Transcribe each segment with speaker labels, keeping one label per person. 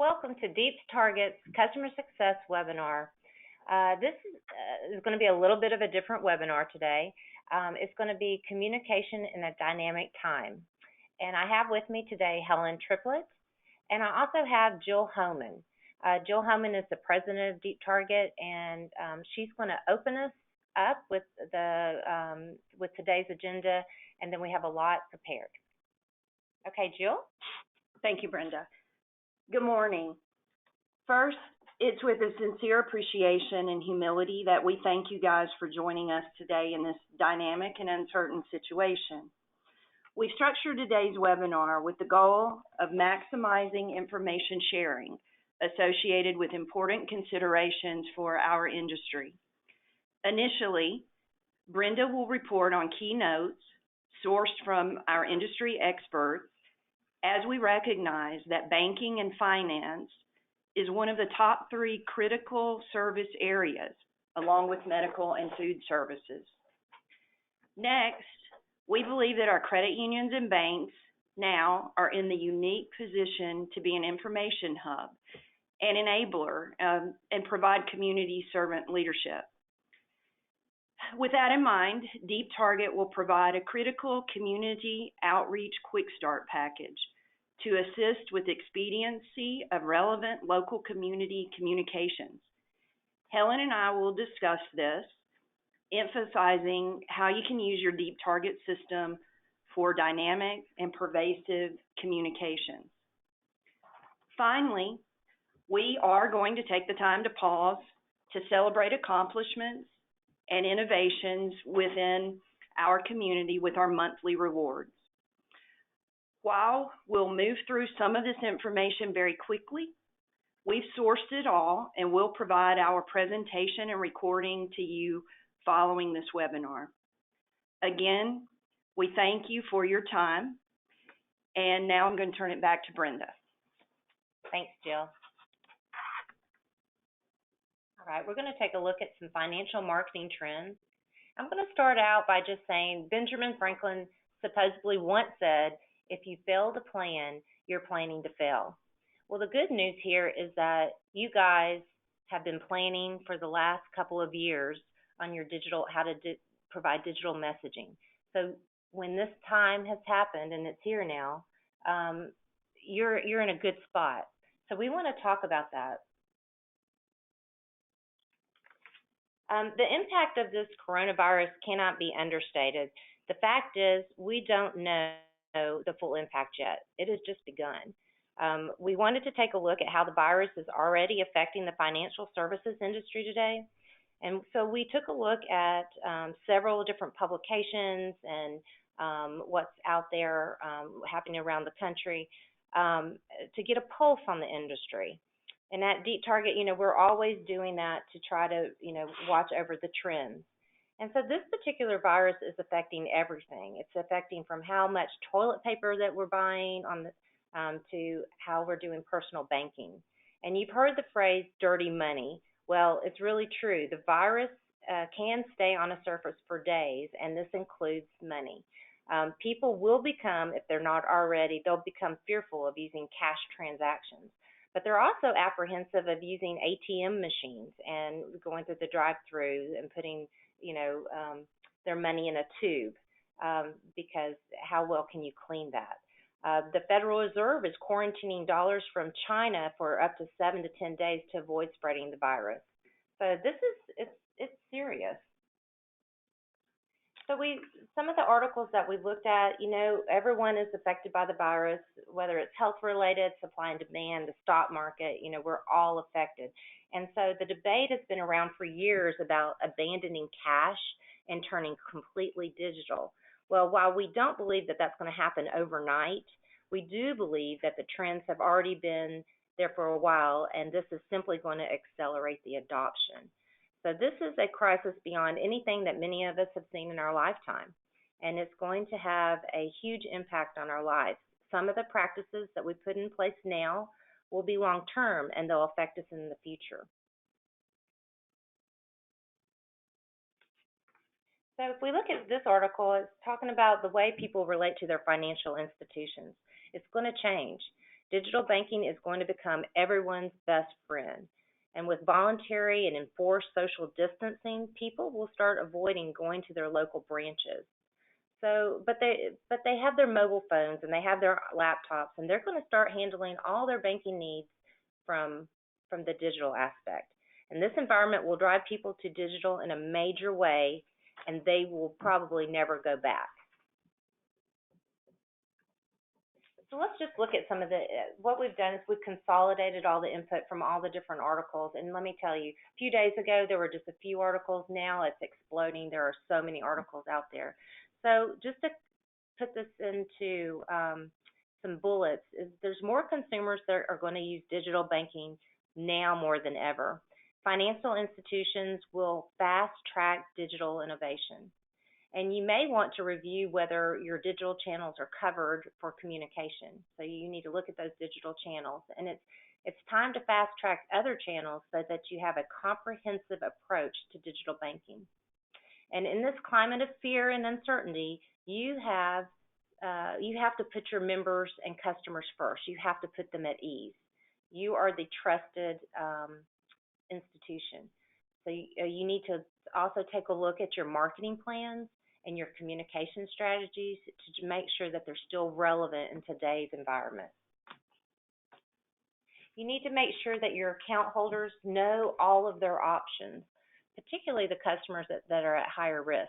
Speaker 1: Welcome to Deep Target's Customer Success webinar. This is going to be a little bit of a different webinar today. It's going to be communication in a dynamic time. And I have with me today Helen Triplett, and I also have Jill Homan. Jill Homan is the president of Deep Target, and she's going to open us up with today's agenda, and then we have a lot prepared. Okay, Jill?
Speaker 2: Thank you, Brenda. Good morning. First, it's with a sincere appreciation and humility that we thank you guys for joining us today in this dynamic and uncertain situation. We've structured today's webinar with the goal of maximizing information sharing associated with important considerations for our industry. Initially, Brenda will report on key notes sourced from our industry experts, as we recognize that banking and finance is one of the top 3 critical service areas, along with medical and food services. Next, we believe that our credit unions and banks now are in the unique position to be an information hub, an enabler, and provide community servant leadership. With that in mind, Deep Target will provide a critical community outreach quick start package to assist with expediency of relevant local community communications. Helen and I will discuss this, emphasizing how you can use your Deep Target system for dynamic and pervasive communications. Finally, we are going to take the time to pause to celebrate accomplishments and innovations within our community with our monthly rewards. While we'll move through some of this information very quickly, we've sourced it all and we'll provide our presentation and recording to you following this webinar. Again, we thank you for your time, and now I'm going to turn it back to Brenda.
Speaker 1: Thanks, Jill. All right, we're going to take a look at some financial marketing trends. I'm going to start out by just saying Benjamin Franklin supposedly once said, "If you fail to plan, you're planning to fail." Well, the good news here is that you guys have been planning for the last couple of years on your how to provide digital messaging. So when this time has happened and it's here now, you're in a good spot. So we want to talk about that. The impact of this coronavirus cannot be understated. The fact is, we don't know the full impact yet. It has just begun. We wanted to take a look at how the virus is already affecting the financial services industry today. And so we took a look at several different publications and what's out there happening around the country to get a pulse on the industry. And at Deep Target, we're always doing that to try to, watch over the trends. And so this particular virus is affecting everything. It's affecting from how much toilet paper that we're buying to how we're doing personal banking. And you've heard the phrase dirty money. Well, it's really true. The virus can stay on a surface for days, and this includes money. People will become, if they're not already, they'll become fearful of using cash transactions. But they're also apprehensive of using ATM machines and going through the drive-through and putting, their money in a tube because how well can you clean that? The Federal Reserve is quarantining dollars from China for up to 7 to 10 days to avoid spreading the virus. So it's serious. So some of the articles that we looked at, everyone is affected by the virus, whether it's health related, supply and demand, the stock market, we're all affected. And so the debate has been around for years about abandoning cash and turning completely digital. Well, while we don't believe that that's going to happen overnight, we do believe that the trends have already been there for a while, and this is simply going to accelerate the adoption. So this is a crisis beyond anything that many of us have seen in our lifetime, and it's going to have a huge impact on our lives. Some of the practices that we put in place now will be long-term, and they'll affect us in the future. So if we look at this article, it's talking about the way people relate to their financial institutions. It's going to change. Digital banking is going to become everyone's best friend. And with voluntary and enforced social distancing, people will start avoiding going to their local branches. So, but they have their mobile phones and they have their laptops, and they're going to start handling all their banking needs from from the digital aspect. And this environment will drive people to digital in a major way, and they will probably never go back. So let's just look at some of what we've done is we've consolidated all the input from all the different articles. And let me tell you, a few days ago there were just a few articles. Now it's exploding. There are so many articles out there. So just to put this into some bullets, is there's more consumers that are going to use digital banking now more than ever. Financial institutions will fast track digital innovation. And you may want to review whether your digital channels are covered for communication. So you need to look at those digital channels. And it's time to fast track other channels so that you have a comprehensive approach to digital banking. And in this climate of fear and uncertainty, you have to put your members and customers first. You have to put them at ease. You are the trusted institution. So you need to also take a look at your marketing plans and your communication strategies to make sure that they're still relevant in today's environment. You need to make sure that your account holders know all of their options, particularly the customers that are at higher risk.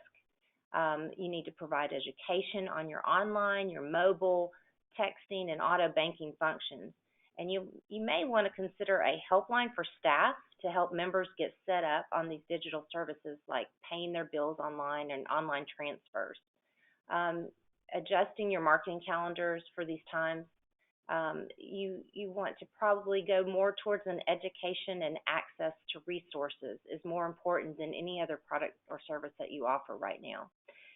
Speaker 1: You need to provide education on your online, your mobile, texting, and auto banking functions. And you may want to consider a helpline for staff to help members get set up on these digital services like paying their bills online and online transfers. Adjusting your marketing calendars for these times. You want to probably go more towards an education and access to resources is more important than any other product or service that you offer right now.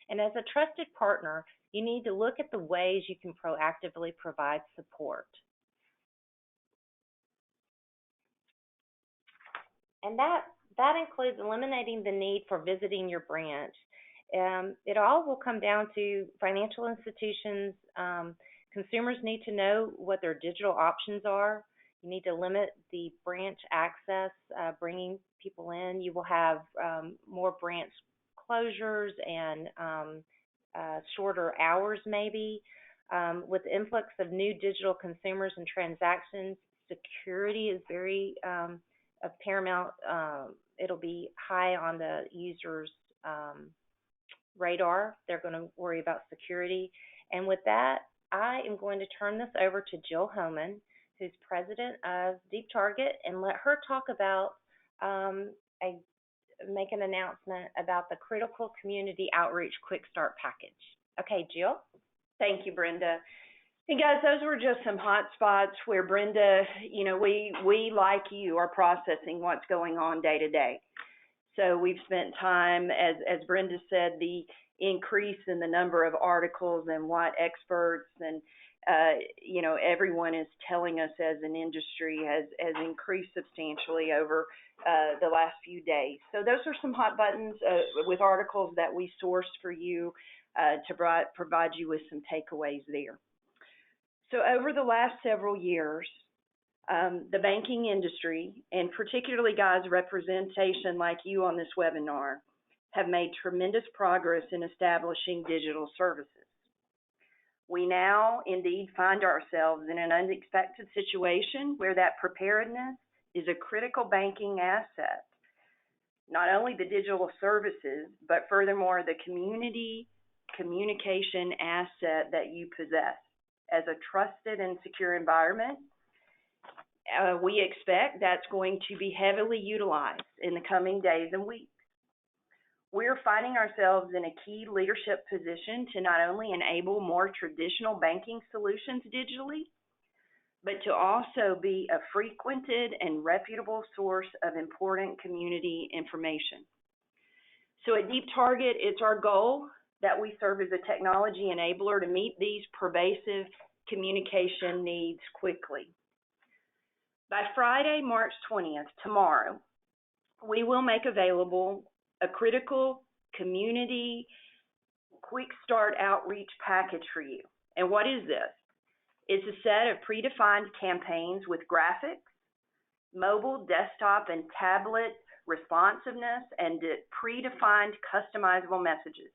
Speaker 1: And as a trusted partner, you need to look at the ways you can proactively provide support. And that includes eliminating the need for visiting your branch. It all will come down to financial institutions. Consumers need to know what their digital options are. You need to limit the branch access, bringing people in. You will have more branch closures and shorter hours maybe. With the influx of new digital consumers and transactions, security is very of paramount. It'll be high on the user's radar. They're going to worry about security. And with that, I am going to turn this over to Jill Homan, who's president of Deep Target, and let her talk about make an announcement about the Critical Community Outreach Quick Start Package. Okay, Jill?
Speaker 2: Thank you, Brenda. And guys, those were just some hot spots where Brenda, we like you are processing what's going on day to day. So we've spent time, as Brenda said, the increase in the number of articles and what experts and everyone is telling us as an industry has increased substantially over the last few days. So those are some hot buttons with articles that we sourced for you to provide you with some takeaways there. So over the last several years, the banking industry, and particularly guys, representation like you on this webinar, have made tremendous progress in establishing digital services. We now indeed find ourselves in an unexpected situation where that preparedness is a critical banking asset. Not only the digital services, but furthermore the community communication asset that you possess. As a trusted and secure environment, we expect that's going to be heavily utilized in the coming days and weeks. We're finding ourselves in a key leadership position to not only enable more traditional banking solutions digitally, but to also be a frequented and reputable source of important community information. So at Deep Target, it's our goal that we serve as a technology enabler to meet these pervasive communication needs quickly. By Friday, March 20th, tomorrow, we will make available a critical community quick start outreach package for you. And what is this? It's a set of predefined campaigns with graphics, mobile, desktop, and tablet responsiveness, and predefined customizable messages.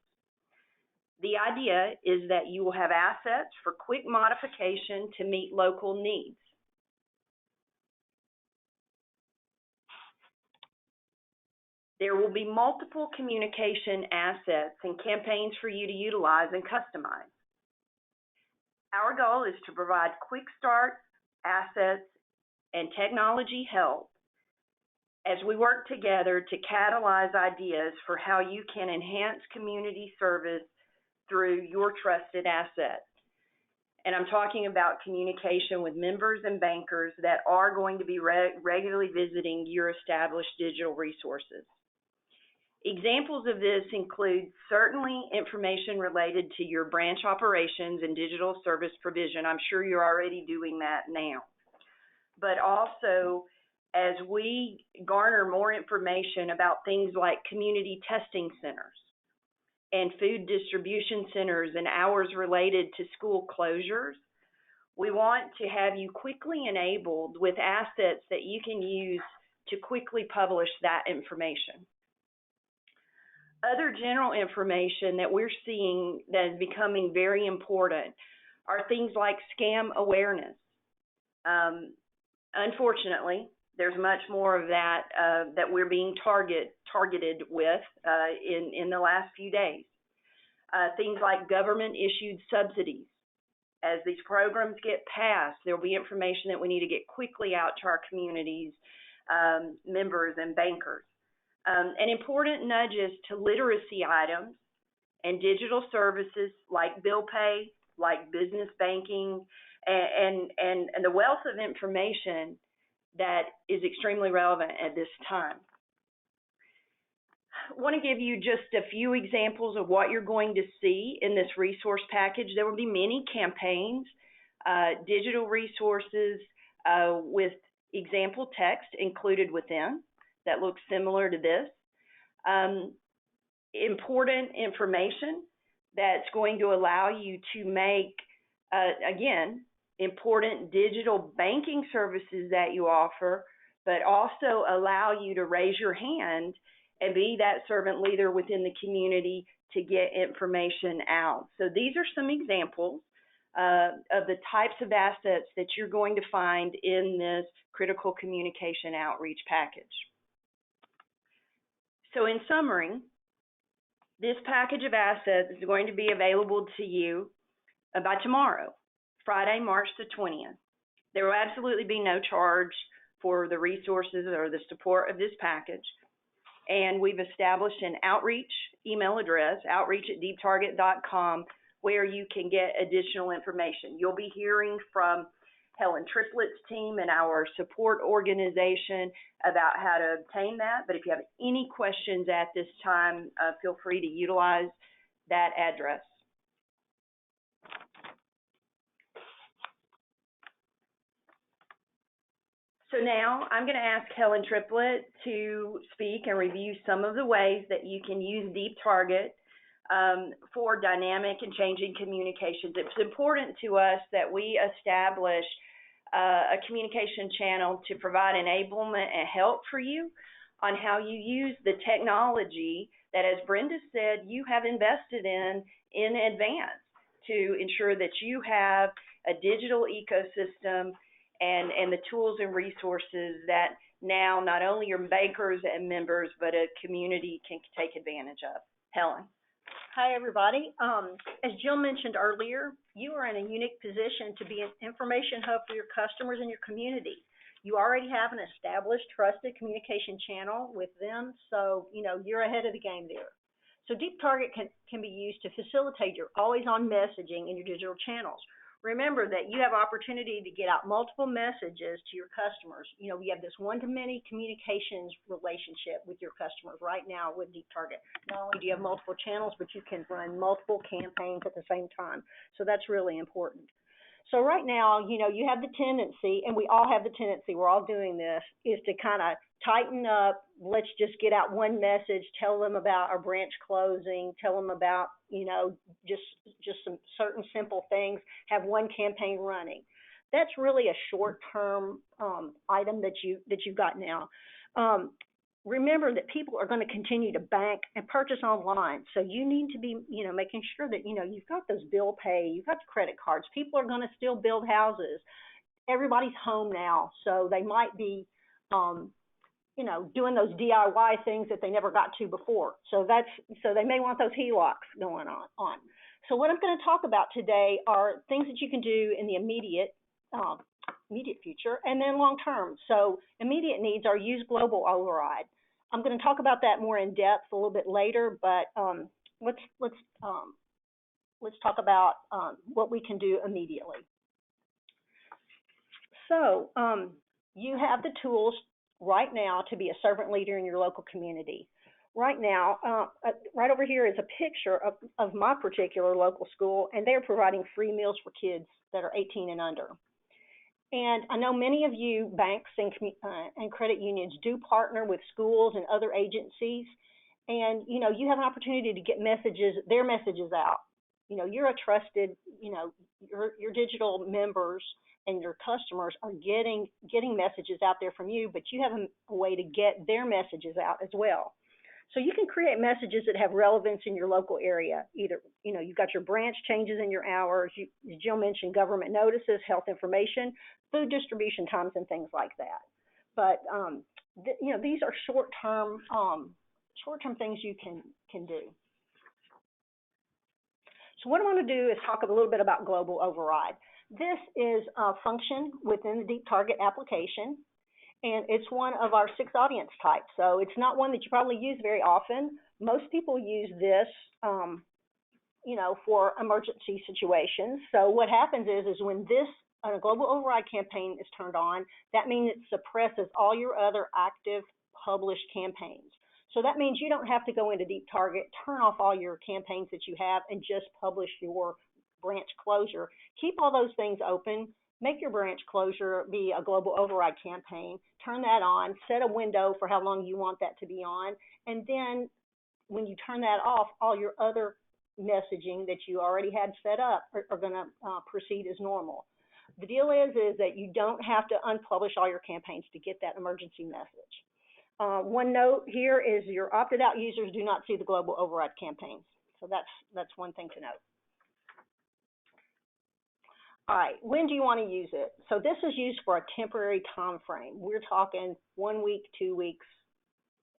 Speaker 2: The idea is that you will have assets for quick modification to meet local needs. There will be multiple communication assets and campaigns for you to utilize and customize. Our goal is to provide quick start assets and technology help as we work together to catalyze ideas for how you can enhance community service through your trusted assets. And I'm talking about communication with members and bankers that are going to be regularly visiting your established digital resources. Examples of this include certainly information related to your branch operations and digital service provision. I'm sure you're already doing that now. But also, as we garner more information about things like community testing centers and food distribution centers and hours related to school closures, we want to have you quickly enabled with assets that you can use to quickly publish that information. Other general information that we're seeing that is becoming very important are things like scam awareness. Unfortunately, there's much more of that that we're being targeted with in the last few days. Things like government-issued subsidies. As these programs get passed, there will be information that we need to get quickly out to our communities, members, and bankers. And important nudges to literacy items and digital services like bill pay, like business banking, and the wealth of information that is extremely relevant at this time. I want to give you just a few examples of what you're going to see in this resource package. There will be many campaigns, digital resources with example text included within that looks similar to this. Important information that's going to allow you to make, again, important digital banking services that you offer, but also allow you to raise your hand and be that servant leader within the community to get information out. So these are some examples of the types of assets that you're going to find in this critical communication outreach package. So in summary, this package of assets is going to be available to you by tomorrow, Friday, March the 20th. There will absolutely be no charge for the resources or the support of this package. And we've established an outreach email address, outreach@deeptarget.com, where you can get additional information. You'll be hearing from Helen Triplett's team and our support organization about how to obtain that. But if you have any questions at this time, feel free to utilize that address. So now I'm going to ask Helen Triplett to speak and review some of the ways that you can use Deep Target for dynamic and changing communications. It's important to us that we establish a communication channel to provide enablement and help for you on how you use the technology that, as Brenda said, you have invested in advance to ensure that you have a digital ecosystem and the tools and resources that now not only your bankers and members, but a community can take advantage of. Helen.
Speaker 3: Hi, everybody. As Jill mentioned earlier, you are in a unique position to be an information hub for your customers and your community. You already have an established, trusted communication channel with them, so you're ahead of the game there. So Deep Target can be used to facilitate your always-on messaging in your digital channels. Remember that you have opportunity to get out multiple messages to your customers. We have this one-to-many communications relationship with your customers right now with Deep Target. Not only do you have multiple channels, but you can run multiple campaigns at the same time. So that's really important. So right now, you know, you have the tendency, and we all have the tendency, we're all doing this, is to kind of tighten up. Let's just get out one message, tell them about our branch closing, tell them about, you know, just some certain simple things, have one campaign running. That's really a short-term item that you've got now. Remember that people are going to continue to bank and purchase online. So you need to be, you know, making sure that, you know, you've got those bill pay, you've got the credit cards. People are going to still build houses. Everybody's home now, so they might be, you know, doing those DIY things that they never got to before. So they may want those HELOCs going on. So what I'm going to talk about today are things that you can do in the immediate future, and then long term. So immediate needs are use global override. I'm going to talk about that more in depth a little bit later, but let's talk about what we can do immediately. So you have the tools right now to be a servant leader in your local community. Right now, right over here is a picture of my particular local school, and they're providing free meals for kids that are 18 and under. And I know many of you banks and credit unions do partner with schools and other agencies, and you know you have an opportunity to get their messages out. You know, you're a trusted, you know, your digital members and your customers are getting messages out there from you, but you have a way to get their messages out as well. So you can create messages that have relevance in your local area. Either, you know, you've got your branch changes in your hours. Jill mentioned government notices, health information, food distribution times, and things like that. But you know, these are short-term things you can do. So what I want to do is talk a little bit about global override. This is a function within the Deep Target application, and it's one of our 6 audience types. So it's not one that you probably use very often. Most people use this, you know, for emergency situations. So what happens is when this global override campaign is turned on, that means it suppresses all your other active published campaigns. So that means you don't have to go into Deep Target, turn off all your campaigns that you have, and just publish your branch closure. Keep all those things open. Make your branch closure be a global override campaign. Turn that on. Set a window for how long you want that to be on. And then when you turn that off, all your other messaging that you already had set up are going to proceed as normal. The deal is that you don't have to unpublish all your campaigns to get that emergency message. One note here is your opted out users do not see the global override campaigns. So that's one thing to note. All right, when do you want to use it? So this is used for a temporary time frame. We're talking 1 week, 2 weeks,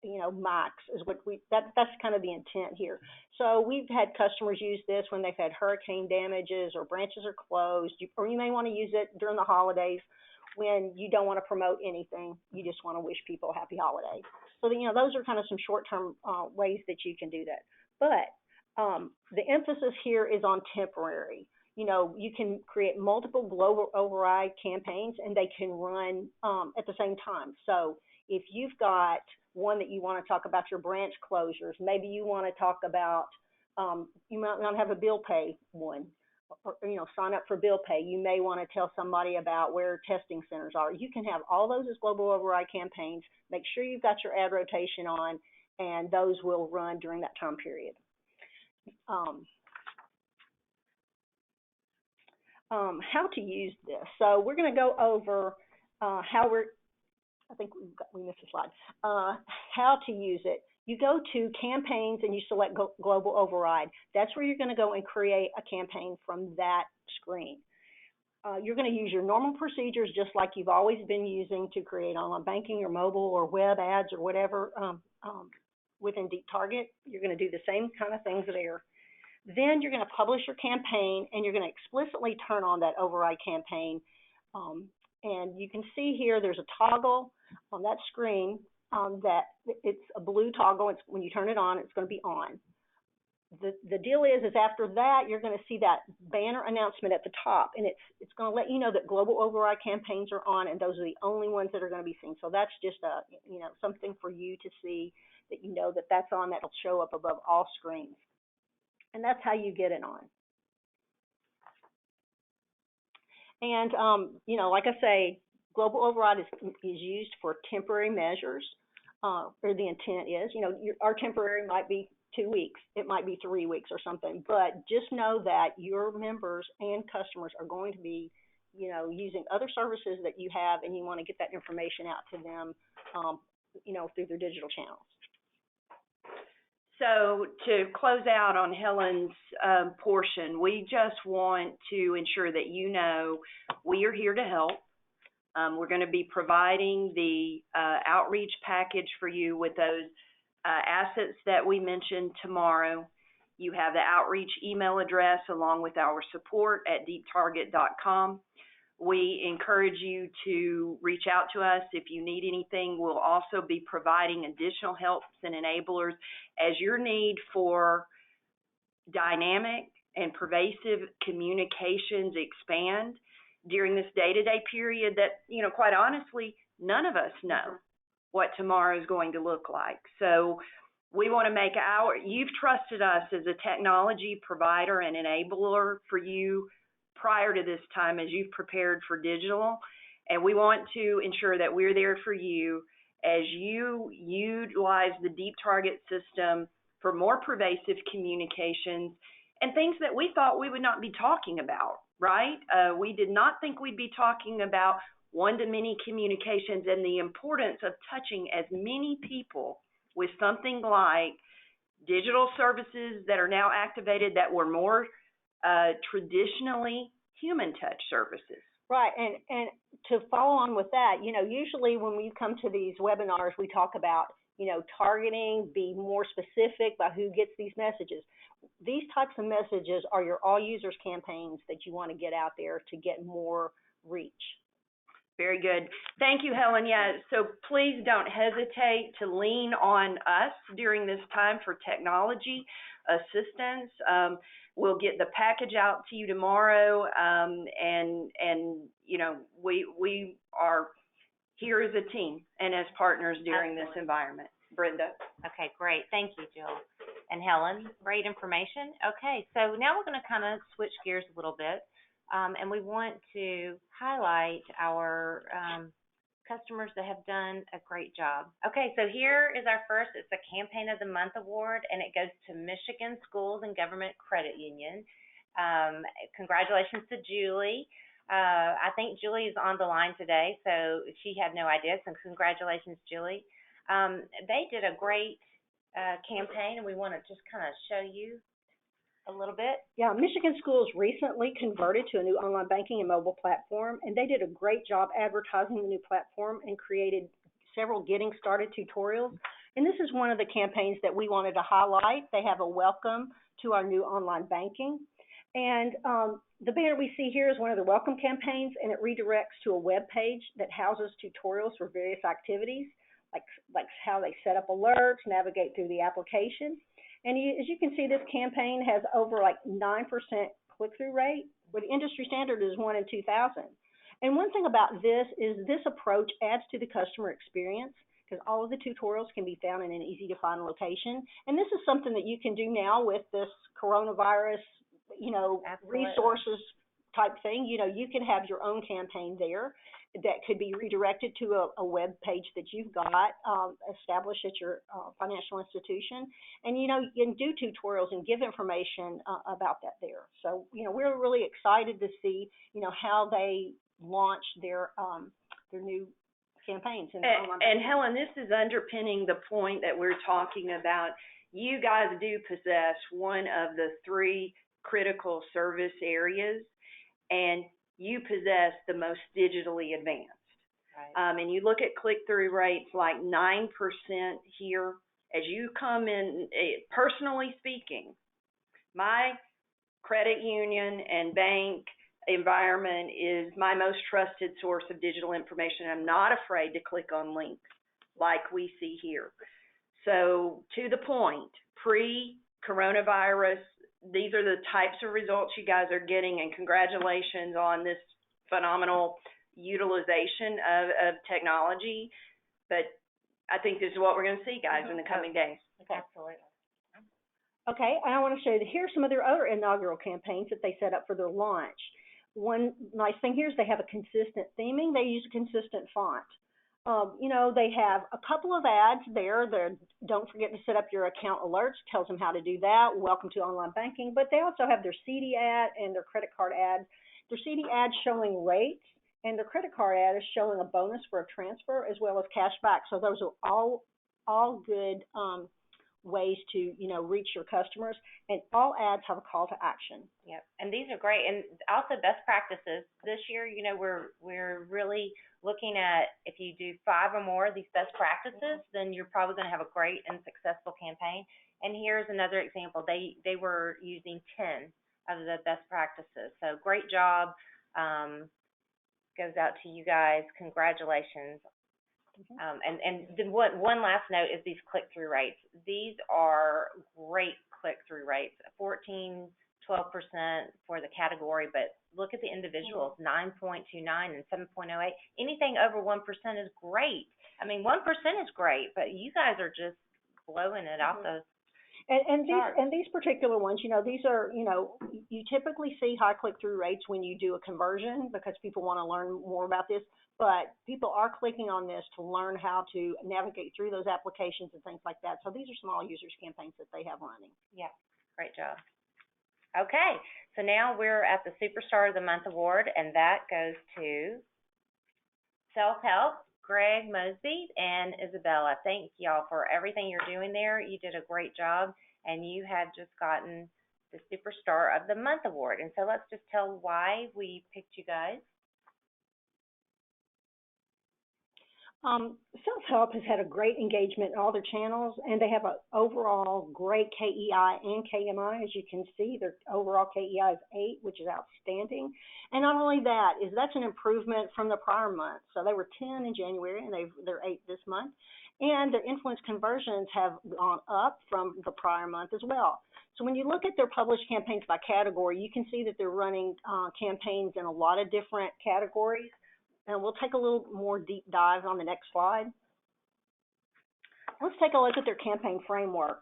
Speaker 3: you know, max is what that's kind of the intent here. So we've had customers use this when they've had hurricane damages or branches are closed, or you may want to use it during the holidays when you don't want to promote anything. You just want to wish people happy holidays. So, you know, those are kind of some short-term ways that you can do that. But the emphasis here is on temporary. You know, you can create multiple global override campaigns and they can run at the same time. So if you've got one that you want to talk about your branch closures, maybe you want to talk about, you might not have a bill pay one, or, you know, sign up for bill pay. You may want to tell somebody about where testing centers are. You can have all those as global override campaigns. Make sure you've got your ad rotation on, and those will run during that time period. How to use this. So we're going to go over how I think we missed a slide. How to use it. You go to campaigns and you select global override. That's where you're going to go and create a campaign from that screen. You're going to use your normal procedures just like you've always been using to create online banking or mobile or web ads or whatever within Deep Target. You're going to do the same kind of things there. Then you're going to publish your campaign and you're going to explicitly turn on that override campaign. And you can see here there's a toggle on that screen that it's a blue toggle. It's, when you turn it on, it's going to be on. The deal is after that, you're going to see that banner announcement at the top, and it's going to let you know that global override campaigns are on, and those are the only ones that are going to be seen. So that's just something for you to see, that you know that that's on. That'll show up above all screens, and that's how you get it on. And, you know, like I say, global override is used for temporary measures, or the intent is, you know, our temporary might be 2 weeks, it might be 3 weeks or something, but just know that your members and customers are going to be, you know, using other services that you have, and you want to get that information out to them, you know, through their digital channels.
Speaker 2: So to close out on Helen's portion, we just want to ensure that you know we are here to help. We're going to be providing the outreach package for you with those assets that we mentioned tomorrow. You have the outreach email address along with our support at deeptarget.com. We encourage you to reach out to us if you need anything. We'll also be providing additional helps and enablers as your need for dynamic and pervasive communications expand during this day-to-day period that, you know, quite honestly, none of us know what tomorrow is going to look like. So we want to make you've trusted us as a technology provider and enabler for you prior to this time as you've prepared for digital, and we want to ensure that we're there for you as you utilize the Deep Target system for more pervasive communications and things that we thought we would not be talking about, right? We did not think we'd be talking about one-to-many communications and the importance of touching as many people with something like digital services that are now activated that were more traditionally human touch services.
Speaker 3: Right, and to follow on with that, you know, usually when we come to these webinars, we talk about, you know, targeting, be more specific about who gets these messages. These types of messages are your all users campaigns that you want to get out there to get more reach.
Speaker 2: Very good. Thank you, Helen. Yeah, so please don't hesitate to lean on us during this time for technology assistance. We'll get the package out to you tomorrow, and you know, we are here as a team and as partners during this environment. Brenda.
Speaker 1: Okay, great. Thank you, Jill. And Helen, great information. Okay, so now we're going to kind of switch gears a little bit. And we want to highlight our customers that have done a great job. Okay, so here is our first. It's the Campaign of the Month Award, and it goes to Michigan Schools and Government Credit Union. Congratulations to Julie. I think Julie is on the line today, so she had no idea, so congratulations, Julie. They did a great campaign, and we want to just kind of show you a little bit.
Speaker 3: Yeah, Michigan Schools recently converted to a new online banking and mobile platform, and they did a great job advertising the new platform and created several getting started tutorials. And this is one of the campaigns that we wanted to highlight. They have a welcome to our new online banking. And the banner we see here is one of the welcome campaigns, and it redirects to a web page that houses tutorials for various activities, like how they set up alerts, navigate through the application. And as you can see, this campaign has over like 9% click-through rate, where the industry standard is 1 in 2,000. And one thing about this is this approach adds to the customer experience because all of the tutorials can be found in an easy-to-find location. And this is something that you can do now with this coronavirus, you know,
Speaker 1: Absolutely.
Speaker 3: Resources type thing. You know, you can have your own campaign there that could be redirected to a web page that you've got established at your financial institution. And, you know, you can do tutorials and give information about that there. So, you know, we're really excited to see, you know, how they launch their new campaigns.
Speaker 2: And Helen, this is underpinning the point that we're talking about. You guys do possess one of the 3 critical service areas, and you possess the most digitally advanced.
Speaker 1: Right.
Speaker 2: And you look at click-through rates like 9% here. As you come in, personally speaking, my credit union and bank environment is my most trusted source of digital information. I'm not afraid to click on links like we see here. So to the point, pre-coronavirus, these are the types of results you guys are getting, and congratulations on this phenomenal utilization of technology. But I think this is what we're going to see, guys, in the coming days.
Speaker 3: Okay.
Speaker 1: Absolutely.
Speaker 3: Okay, and I want to show you, here's some of their other inaugural campaigns that they set up for their launch. One nice thing here is they have a consistent theming. They use a consistent font. You know, they have a couple of ads there. Don't forget to set up your account alerts. Tells them how to do that. Welcome to online banking. But they also have their CD ad and their credit card ad. Their CD ad showing rates, and their credit card ad is showing a bonus for a transfer as well as cash back. So those are all good ways to, you know, reach your customers, and all ads have a call to action.
Speaker 1: Yep, and these are great, and also best practices. This year, you know, we're really looking at if you do 5 or more of these best practices, then you're probably going to have a great and successful campaign. And here's another example. They were using 10 of the best practices. So great job. Goes out to you guys. Congratulations. And then one last note is these click-through rates. These are great click-through rates, 14, 12% for the category, but look at the individuals, 9.29 and 7.08. Anything over 1% is great. I mean, 1% is great, but you guys are just blowing it out the
Speaker 3: And these particular ones, you know, these are, you know, you typically see high click-through rates when you do a conversion because people want to learn more about this, but people are clicking on this to learn how to navigate through those applications and things like that. So these are small users campaigns that they have running.
Speaker 1: Yeah, great job. Okay, so now we're at the Superstar of the Month award, and that goes to Self-Help, Greg Mosby, and Isabella. Thank y'all for everything you're doing there. You did a great job, and you have just gotten the Superstar of the Month award. And so let's just tell why we picked you guys.
Speaker 3: Self-Help has had a great engagement in all their channels, and they have an overall great KEI and KMI. As you can see, their overall KEI is 8, which is outstanding. And not only that, that's an improvement from the prior month. So they were 10 in January, and they're 8 this month. And their influence conversions have gone up from the prior month as well. So when you look at their published campaigns by category, you can see that they're running campaigns in a lot of different categories. And we'll take a little more deep dive on the next slide. Let's take a look at their campaign framework.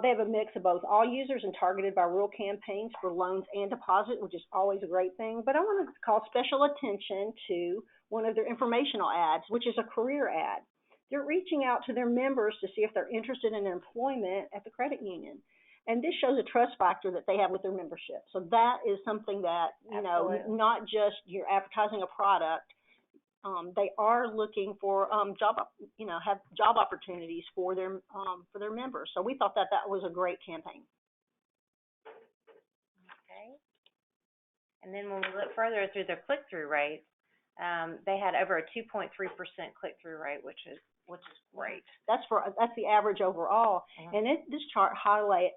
Speaker 3: They have a mix of both all users and targeted by rural campaigns for loans and deposit, which is always a great thing. But I want to call special attention to one of their informational ads, which is a career ad. They're reaching out to their members to see if they're interested in employment at the credit union. And this shows a trust factor that they have with their membership. So that is something that, you know, not just you're advertising a product. They are looking for have job opportunities for their members. So we thought that was a great campaign.
Speaker 1: Okay. And then when we look further through their click-through rates, they had over a 2.3% click-through rate, which is great.
Speaker 3: That's the average overall. And this chart highlights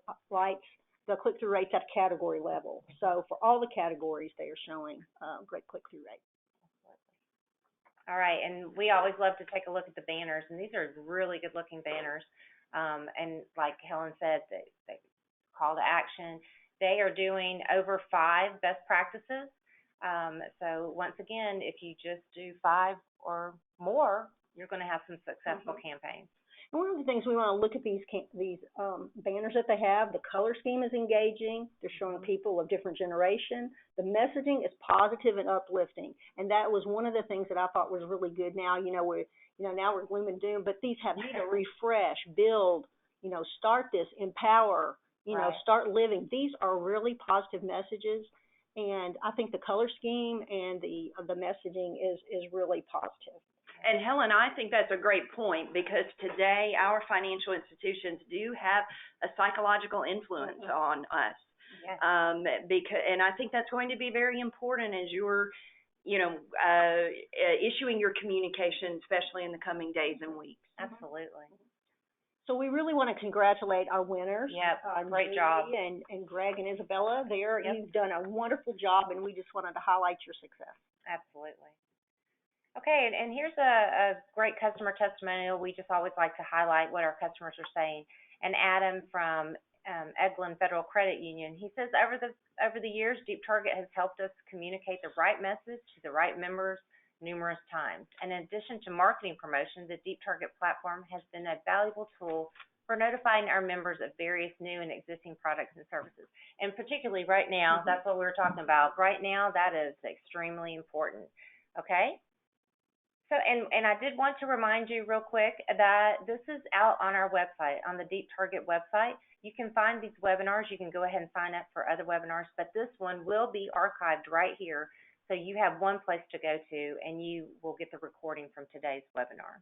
Speaker 3: the click-through rates at category level. So for all the categories, they are showing great click-through rates.
Speaker 1: All right, and we always love to take a look at the banners, and these are really good-looking banners. And like Helen said, they call to action. They are doing over 5 best practices. So once again, if you just do 5 or more, you're going to have some successful campaigns.
Speaker 3: And one of the things we want to look at these banners that they have, the color scheme is engaging. They're showing people of different generation. The messaging is positive and uplifting. And that was one of the things that I thought was really good. Now, now we're gloom and doom, but these have need to refresh, build, start this, empower, start living. These are really positive messages. And I think the color scheme and the messaging is really positive.
Speaker 2: And Helen, I think that's a great point because today our financial institutions do have a psychological influence on us.
Speaker 1: Yes.
Speaker 2: And I think that's going to be very important as you're, issuing your communication, especially in the coming days and weeks.
Speaker 1: Absolutely.
Speaker 3: So we really want to congratulate our winners.
Speaker 1: Yep, great job.
Speaker 3: And Greg and Isabella there. Yep. You've done a wonderful job, and we just wanted to highlight your success.
Speaker 1: Absolutely. Okay, and here's a great customer testimonial. We just always like to highlight what our customers are saying. And Adam from Eglin Federal Credit Union, he says, over the years, Deep Target has helped us communicate the right message to the right members numerous times. And in addition to marketing promotion, the Deep Target platform has been a valuable tool for notifying our members of various new and existing products and services. And particularly right now, that's what we were talking about. Right now, that is extremely important. Okay? So, and I did want to remind you real quick that this is out on our website, on the Deep Target website. You can find these webinars. You can go ahead and sign up for other webinars, but this one will be archived right here. So you have one place to go to, and you will get the recording from today's webinar.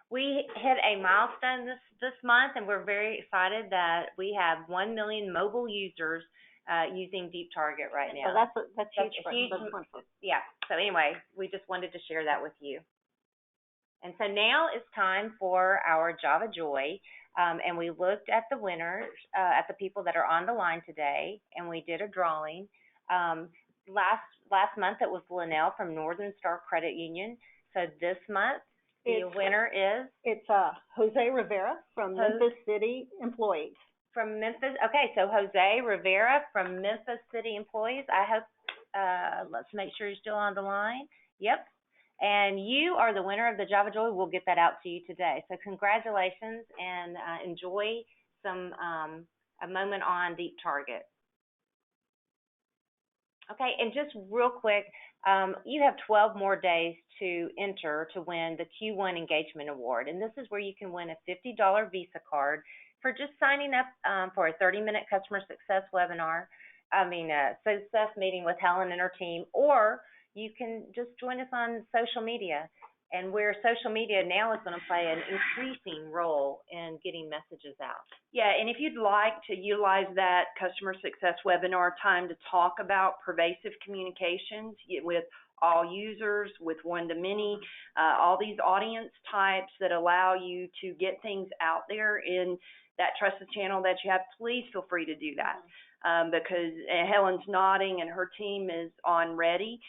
Speaker 1: We hit a milestone this month, and we're very excited that we have 1 million mobile users using Deep Target right now.
Speaker 3: So that's huge. That's wonderful.
Speaker 1: Yeah. So anyway, we just wanted to share that with you. And so now it's time for our Java Joy, and we looked at the winners, at the people that are on the line today, and we did a drawing. Last month it was Linnell from Northern Star Credit Union. So this month the winner is?
Speaker 3: It's Jose Rivera from Memphis City Employees.
Speaker 1: From Memphis. Okay, so Jose Rivera from Memphis City Employees. I hope, let's make sure you're still on the line. Yep. And you are the winner of the Java Joy. We'll get that out to you today. So congratulations, and enjoy a moment on Deep Target. Okay, and just real quick, you have 12 more days to enter to win the Q1 Engagement Award. And this is where you can win a $50 Visa card for just signing up for a 30-minute customer success webinar, success meeting with Helen and her team, or you can just join us on social media, and where social media now is going to play an increasing role in getting messages out.
Speaker 2: Yeah, and if you'd like to utilize that customer success webinar time to talk about pervasive communications with all users, with one-to-many, all these audience types that allow you to get things out there in that trusted channel that you have, please feel free to do that, because Helen's nodding and her team is on ready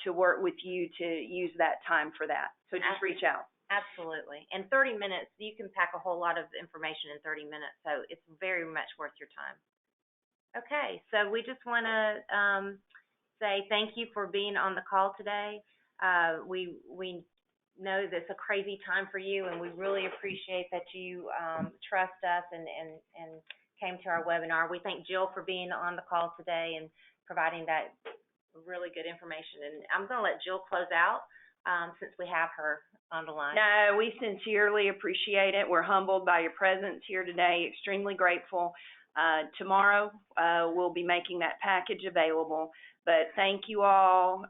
Speaker 2: to work with you to use that time for that. So just reach out.
Speaker 1: Absolutely. And 30 minutes, you can pack a whole lot of information in 30 minutes, so it's very much worth your time. Okay, so we just want to say thank you for being on the call today. We know that it's a crazy time for you, and we really appreciate that you trust us and came to our webinar. We thank Jill for being on the call today and providing that really good information. And I'm going to let Jill close out since we have her on the line.
Speaker 2: No, we sincerely appreciate it. We're humbled by your presence here today, extremely grateful. Tomorrow we'll be making that package available. But thank you all.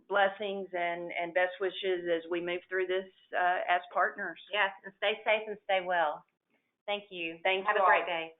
Speaker 2: Blessings and best wishes as we move through this as partners.
Speaker 1: Yes, and stay safe and stay well. Thank you.
Speaker 2: Thank you.
Speaker 1: Have a great day.